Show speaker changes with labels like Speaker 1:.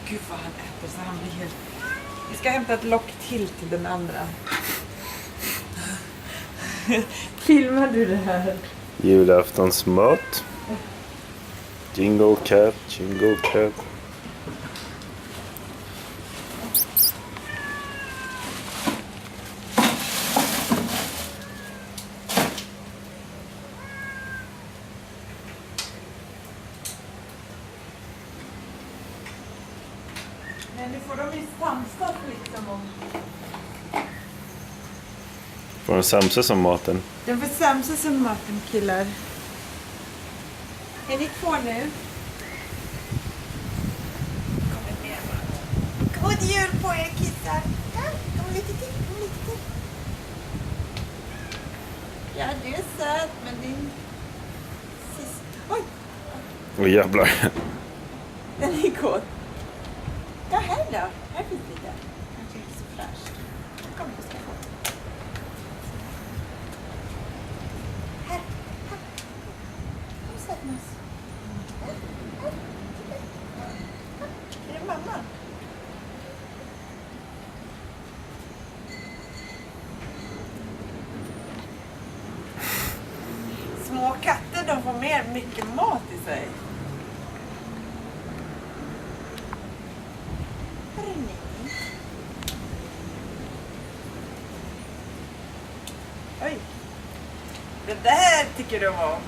Speaker 1: Gud vad han äter så han blir helt... Vi ska hämta ett lock till den andra. Filmar du det här?
Speaker 2: Julaftonsmat. Jingle cat, jingle cat.
Speaker 1: Men nu får de ju samsas liksom om...
Speaker 2: Får de samsas som maten?
Speaker 1: De får samsas som maten, killar. Är ni kvar nu? Kom ner bara. God jul på er kissar. Kom lite till, kom lite till. Ja, du är söt, men din... Oj!
Speaker 2: Åh jävlar.
Speaker 1: Den är kåt. Ja, här då. Här finns lite. Kanske inte så fräscht. Kom, du ska få. Här. Här. Kom, sötmus. Är det mamma? Små katter, de får mycket mat i sig. Oj. Det där tycker du om.